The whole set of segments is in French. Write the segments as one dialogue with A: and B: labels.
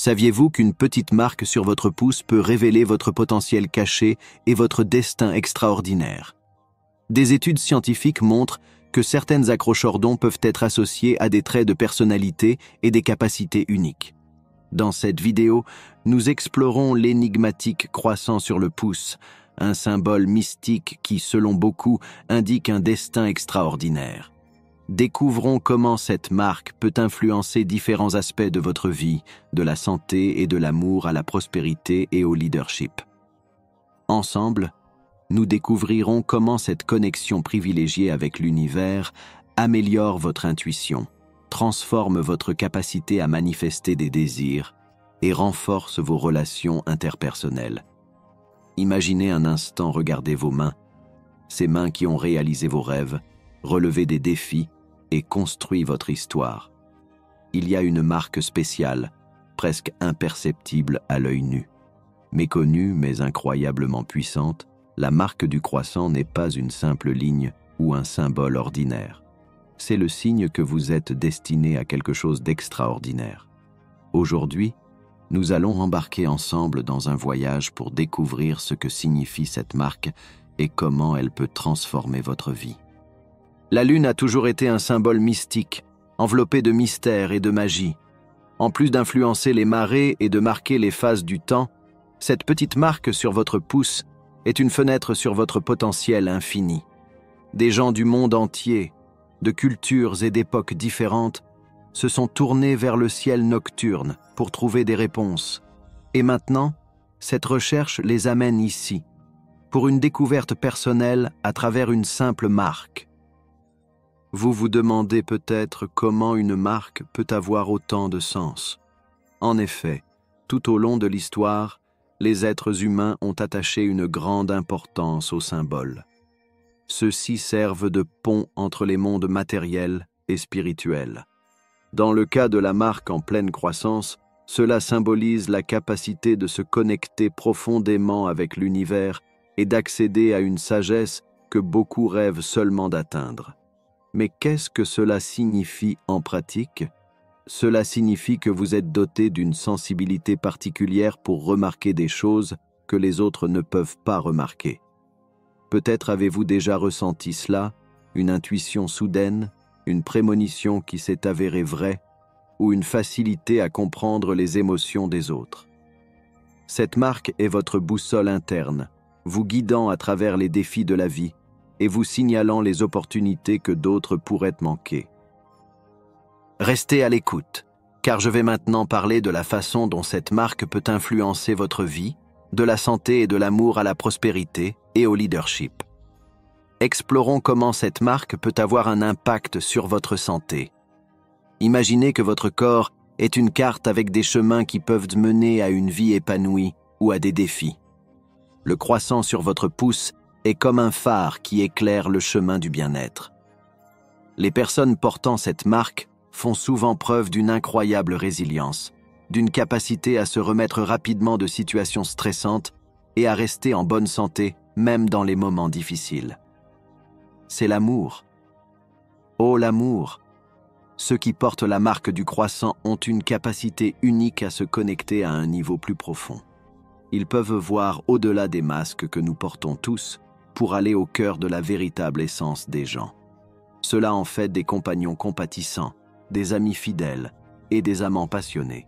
A: Saviez-vous qu'une petite marque sur votre pouce peut révéler votre potentiel caché et votre destin extraordinaire? Des études scientifiques montrent que certaines accrochordons peuvent être associées à des traits de personnalité et des capacités uniques. Dans cette vidéo, nous explorons l'énigmatique croissant sur le pouce, un symbole mystique qui, selon beaucoup, indique un destin extraordinaire. Découvrons comment cette marque peut influencer différents aspects de votre vie, de la santé et de l'amour à la prospérité et au leadership. Ensemble, nous découvrirons comment cette connexion privilégiée avec l'univers améliore votre intuition, transforme votre capacité à manifester des désirs et renforce vos relations interpersonnelles. Imaginez un instant regarder vos mains, ces mains qui ont réalisé vos rêves, relevé des défis et construit votre histoire. Il y a une marque spéciale, presque imperceptible à l'œil nu. Méconnue mais incroyablement puissante, la marque du croissant n'est pas une simple ligne ou un symbole ordinaire. C'est le signe que vous êtes destiné à quelque chose d'extraordinaire. Aujourd'hui, nous allons embarquer ensemble dans un voyage pour découvrir ce que signifie cette marque et comment elle peut transformer votre vie. La lune a toujours été un symbole mystique, enveloppé de mystère et de magie. En plus d'influencer les marées et de marquer les phases du temps, cette petite marque sur votre pouce est une fenêtre sur votre potentiel infini. Des gens du monde entier, de cultures et d'époques différentes, se sont tournés vers le ciel nocturne pour trouver des réponses. Et maintenant, cette recherche les amène ici, pour une découverte personnelle à travers une simple marque. Vous vous demandez peut-être comment une marque peut avoir autant de sens. En effet, tout au long de l'histoire, les êtres humains ont attaché une grande importance aux symboles. Ceux-ci servent de pont entre les mondes matériels et spirituels. Dans le cas de la marque en pleine croissance, cela symbolise la capacité de se connecter profondément avec l'univers et d'accéder à une sagesse que beaucoup rêvent seulement d'atteindre. Mais qu'est-ce que cela signifie en pratique? Cela signifie que vous êtes doté d'une sensibilité particulière pour remarquer des choses que les autres ne peuvent pas remarquer. Peut-être avez-vous déjà ressenti cela, une intuition soudaine, une prémonition qui s'est avérée vraie, ou une facilité à comprendre les émotions des autres. Cette marque est votre boussole interne, vous guidant à travers les défis de la vie et vous signalant les opportunités que d'autres pourraient manquer. Restez à l'écoute, car je vais maintenant parler de la façon dont cette marque peut influencer votre vie, de la santé et de l'amour à la prospérité et au leadership. Explorons comment cette marque peut avoir un impact sur votre santé. Imaginez que votre corps est une carte avec des chemins qui peuvent mener à une vie épanouie ou à des défis. Le croissant sur votre pouce est comme un phare qui éclaire le chemin du bien-être. Les personnes portant cette marque font souvent preuve d'une incroyable résilience, d'une capacité à se remettre rapidement de situations stressantes et à rester en bonne santé même dans les moments difficiles. C'est l'amour. Oh l'amour! Ceux qui portent la marque du croissant ont une capacité unique à se connecter à un niveau plus profond. Ils peuvent voir au-delà des masques que nous portons tous pour aller au cœur de la véritable essence des gens. Cela en fait des compagnons compatissants, des amis fidèles et des amants passionnés.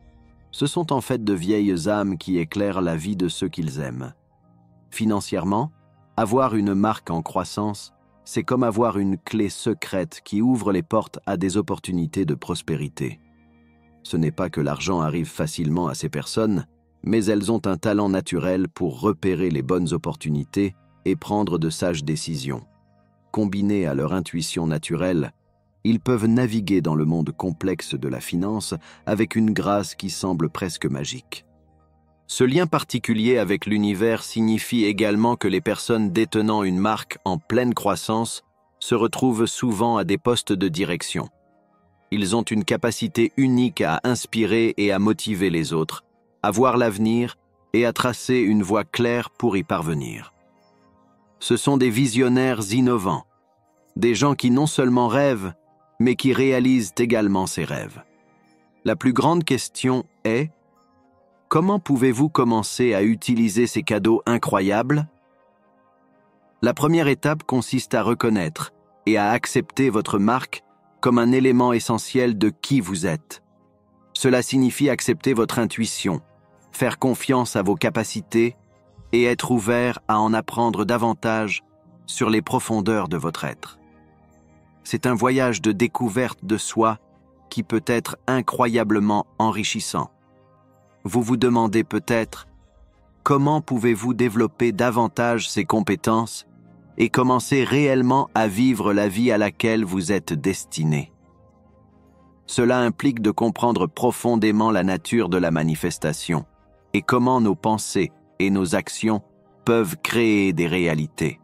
A: Ce sont en fait de vieilles âmes qui éclairent la vie de ceux qu'ils aiment. Financièrement, avoir une marque en croissance, c'est comme avoir une clé secrète qui ouvre les portes à des opportunités de prospérité. Ce n'est pas que l'argent arrive facilement à ces personnes, mais elles ont un talent naturel pour repérer les bonnes opportunités et prendre de sages décisions. Combinés à leur intuition naturelle, ils peuvent naviguer dans le monde complexe de la finance avec une grâce qui semble presque magique. Ce lien particulier avec l'univers signifie également que les personnes détenant une marque en pleine croissance se retrouvent souvent à des postes de direction. Ils ont une capacité unique à inspirer et à motiver les autres, à voir l'avenir et à tracer une voie claire pour y parvenir. Ce sont des visionnaires innovants, des gens qui non seulement rêvent, mais qui réalisent également ces rêves. La plus grande question est: Comment pouvez-vous commencer à utiliser ces cadeaux incroyables? La première étape consiste à reconnaître et à accepter votre marque comme un élément essentiel de qui vous êtes. Cela signifie accepter votre intuition, faire confiance à vos capacités et être ouvert à en apprendre davantage sur les profondeurs de votre être. C'est un voyage de découverte de soi qui peut être incroyablement enrichissant. Vous vous demandez peut-être comment pouvez-vous développer davantage ces compétences et commencer réellement à vivre la vie à laquelle vous êtes destiné. Cela implique de comprendre profondément la nature de la manifestation et comment nos pensées et nos actions peuvent créer des réalités.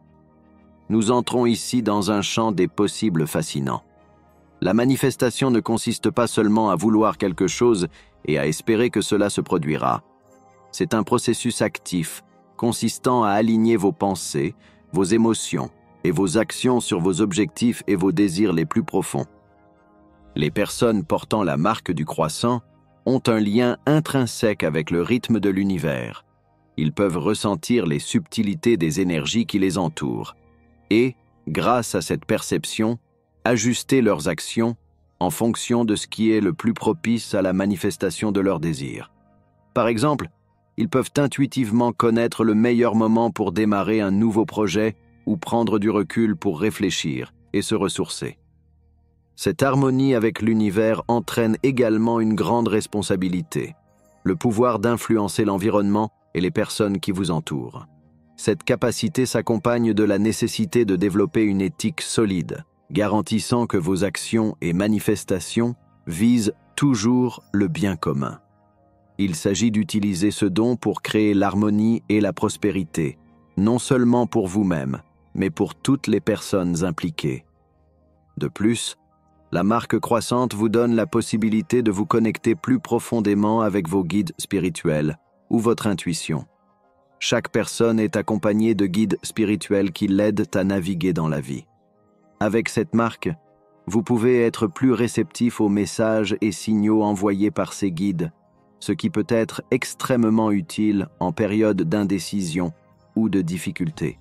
A: Nous entrons ici dans un champ des possibles fascinants. La manifestation ne consiste pas seulement à vouloir quelque chose et à espérer que cela se produira. C'est un processus actif, consistant à aligner vos pensées, vos émotions et vos actions sur vos objectifs et vos désirs les plus profonds. Les personnes portant la marque du croissant ont un lien intrinsèque avec le rythme de l'univers. Ils peuvent ressentir les subtilités des énergies qui les entourent et, grâce à cette perception, ajuster leurs actions en fonction de ce qui est le plus propice à la manifestation de leurs désirs. Par exemple, ils peuvent intuitivement connaître le meilleur moment pour démarrer un nouveau projet ou prendre du recul pour réfléchir et se ressourcer. Cette harmonie avec l'univers entraîne également une grande responsabilité, le pouvoir d'influencer l'environnement et les personnes qui vous entourent. Cette capacité s'accompagne de la nécessité de développer une éthique solide, garantissant que vos actions et manifestations visent toujours le bien commun. Il s'agit d'utiliser ce don pour créer l'harmonie et la prospérité, non seulement pour vous-même, mais pour toutes les personnes impliquées. De plus, la marque croissante vous donne la possibilité de vous connecter plus profondément avec vos guides spirituels ou votre intuition. Chaque personne est accompagnée de guides spirituels qui l'aident à naviguer dans la vie. Avec cette marque, vous pouvez être plus réceptif aux messages et signaux envoyés par ces guides, ce qui peut être extrêmement utile en période d'indécision ou de difficulté.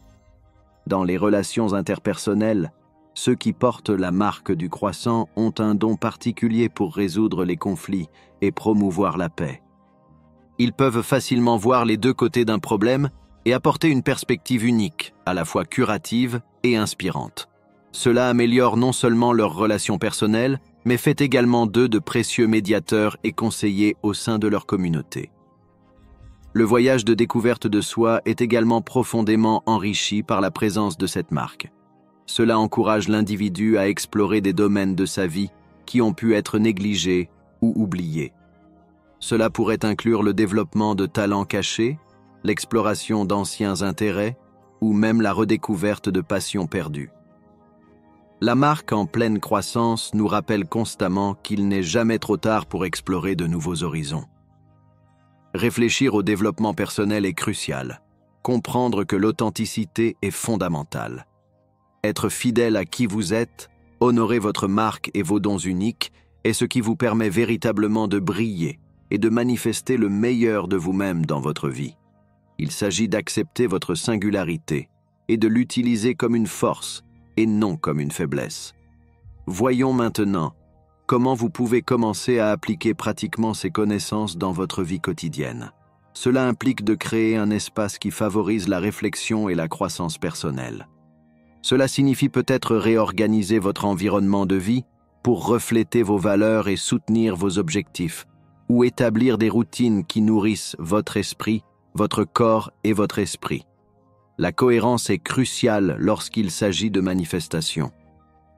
A: Dans les relations interpersonnelles, ceux qui portent la marque du croissant ont un don particulier pour résoudre les conflits et promouvoir la paix. Ils peuvent facilement voir les deux côtés d'un problème et apporter une perspective unique, à la fois curative et inspirante. Cela améliore non seulement leurs relations personnelles, mais fait également d'eux de précieux médiateurs et conseillers au sein de leur communauté. Le voyage de découverte de soi est également profondément enrichi par la présence de cette marque. Cela encourage l'individu à explorer des domaines de sa vie qui ont pu être négligés ou oubliés. Cela pourrait inclure le développement de talents cachés, l'exploration d'anciens intérêts ou même la redécouverte de passions perdues. La marque en pleine croissance nous rappelle constamment qu'il n'est jamais trop tard pour explorer de nouveaux horizons. Réfléchir au développement personnel est crucial. Comprendre que l'authenticité est fondamentale. Être fidèle à qui vous êtes, honorer votre marque et vos dons uniques est ce qui vous permet véritablement de briller et de manifester le meilleur de vous-même dans votre vie. Il s'agit d'accepter votre singularité et de l'utiliser comme une force et non comme une faiblesse. Voyons maintenant comment vous pouvez commencer à appliquer pratiquement ces connaissances dans votre vie quotidienne. Cela implique de créer un espace qui favorise la réflexion et la croissance personnelle. Cela signifie peut-être réorganiser votre environnement de vie pour refléter vos valeurs et soutenir vos objectifs, ou établir des routines qui nourrissent votre esprit, votre corps et votre esprit. La cohérence est cruciale lorsqu'il s'agit de manifestations.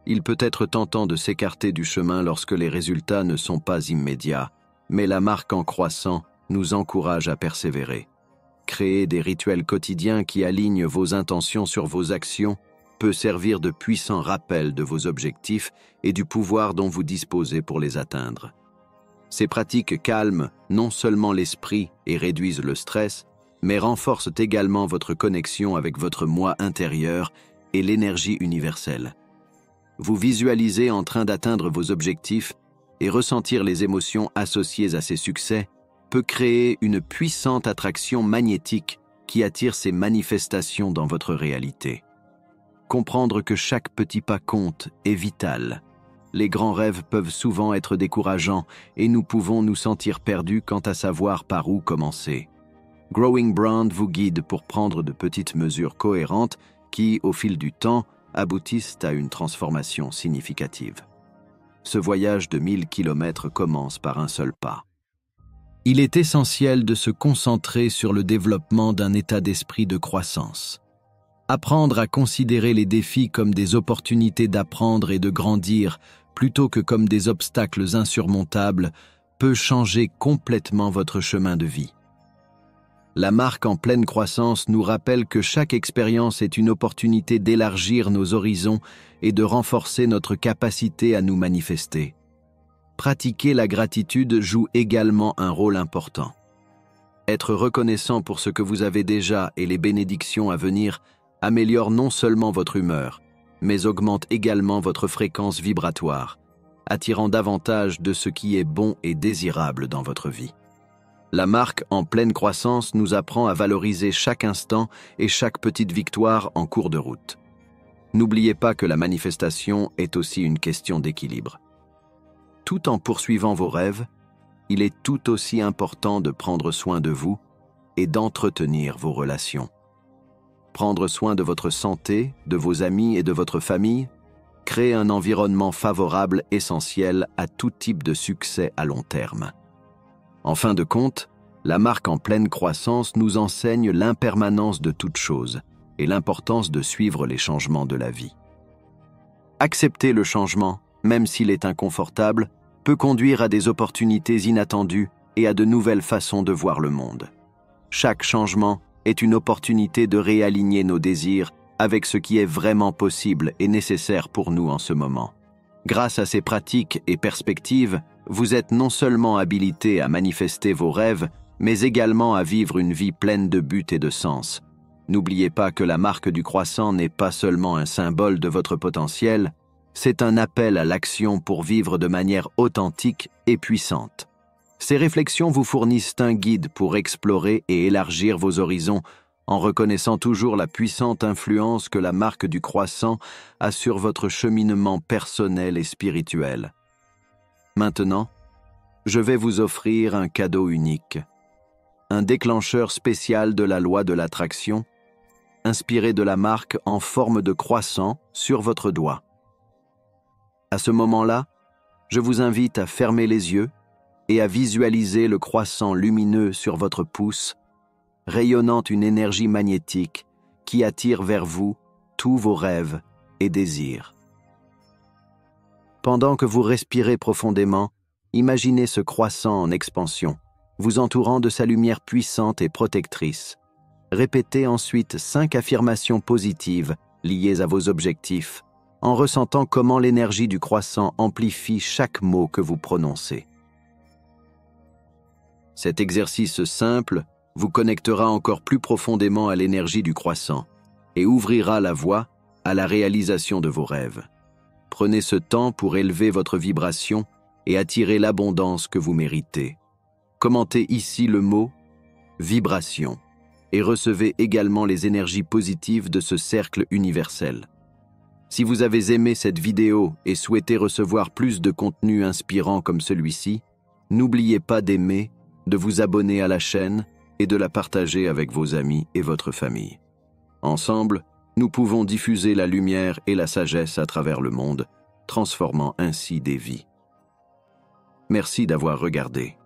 A: Il peut être tentant de s'écarter du chemin lorsque les résultats ne sont pas immédiats, mais la marque en croissant nous encourage à persévérer. Créer des rituels quotidiens qui alignent vos intentions sur vos actions peut servir de puissant rappel de vos objectifs et du pouvoir dont vous disposez pour les atteindre. Ces pratiques calment non seulement l'esprit et réduisent le stress, mais renforcent également votre connexion avec votre moi intérieur et l'énergie universelle. Vous visualisez en train d'atteindre vos objectifs et ressentir les émotions associées à ces succès peut créer une puissante attraction magnétique qui attire ces manifestations dans votre réalité. Comprendre que chaque petit pas compte est vital. Les grands rêves peuvent souvent être décourageants et nous pouvons nous sentir perdus quant à savoir par où commencer. Growing Brand vous guide pour prendre de petites mesures cohérentes qui, au fil du temps, aboutissent à une transformation significative. Ce voyage de 1000 km commence par un seul pas. Il est essentiel de se concentrer sur le développement d'un état d'esprit de croissance. Apprendre à considérer les défis comme des opportunités d'apprendre et de grandir plutôt que comme des obstacles insurmontables peut changer complètement votre chemin de vie. La marque en pleine croissance nous rappelle que chaque expérience est une opportunité d'élargir nos horizons et de renforcer notre capacité à nous manifester. Pratiquer la gratitude joue également un rôle important. Être reconnaissant pour ce que vous avez déjà et les bénédictions à venir améliore non seulement votre humeur, mais augmente également votre fréquence vibratoire, attirant davantage de ce qui est bon et désirable dans votre vie. La marque en pleine croissance nous apprend à valoriser chaque instant et chaque petite victoire en cours de route. N'oubliez pas que la manifestation est aussi une question d'équilibre. Tout en poursuivant vos rêves, il est tout aussi important de prendre soin de vous et d'entretenir vos relations. Prendre soin de votre santé, de vos amis et de votre famille, crée un environnement favorable essentiel à tout type de succès à long terme. En fin de compte, la marque en pleine croissance nous enseigne l'impermanence de toute chose et l'importance de suivre les changements de la vie. Accepter le changement, même s'il est inconfortable, peut conduire à des opportunités inattendues et à de nouvelles façons de voir le monde. Chaque changement est une opportunité de réaligner nos désirs avec ce qui est vraiment possible et nécessaire pour nous en ce moment. Grâce à ces pratiques et perspectives, vous êtes non seulement habilité à manifester vos rêves, mais également à vivre une vie pleine de but et de sens. N'oubliez pas que la marque du croissant n'est pas seulement un symbole de votre potentiel, c'est un appel à l'action pour vivre de manière authentique et puissante. Ces réflexions vous fournissent un guide pour explorer et élargir vos horizons en reconnaissant toujours la puissante influence que la marque du croissant a sur votre cheminement personnel et spirituel. Maintenant, je vais vous offrir un cadeau unique, un déclencheur spécial de la loi de l'attraction, inspiré de la marque en forme de croissant sur votre doigt. À ce moment-là, je vous invite à fermer les yeux et à visualiser le croissant lumineux sur votre pouce, rayonnant une énergie magnétique qui attire vers vous tous vos rêves et désirs. Pendant que vous respirez profondément, imaginez ce croissant en expansion, vous entourant de sa lumière puissante et protectrice. Répétez ensuite 5 affirmations positives liées à vos objectifs, en ressentant comment l'énergie du croissant amplifie chaque mot que vous prononcez. Cet exercice simple vous connectera encore plus profondément à l'énergie du croissant et ouvrira la voie à la réalisation de vos rêves. Prenez ce temps pour élever votre vibration et attirer l'abondance que vous méritez. Commentez ici le mot « vibration » et recevez également les énergies positives de ce cercle universel. Si vous avez aimé cette vidéo et souhaitez recevoir plus de contenu inspirant comme celui-ci, n'oubliez pas d'aimer, de vous abonner à la chaîne et de la partager avec vos amis et votre famille. Ensemble, nous pouvons diffuser la lumière et la sagesse à travers le monde, transformant ainsi des vies. Merci d'avoir regardé.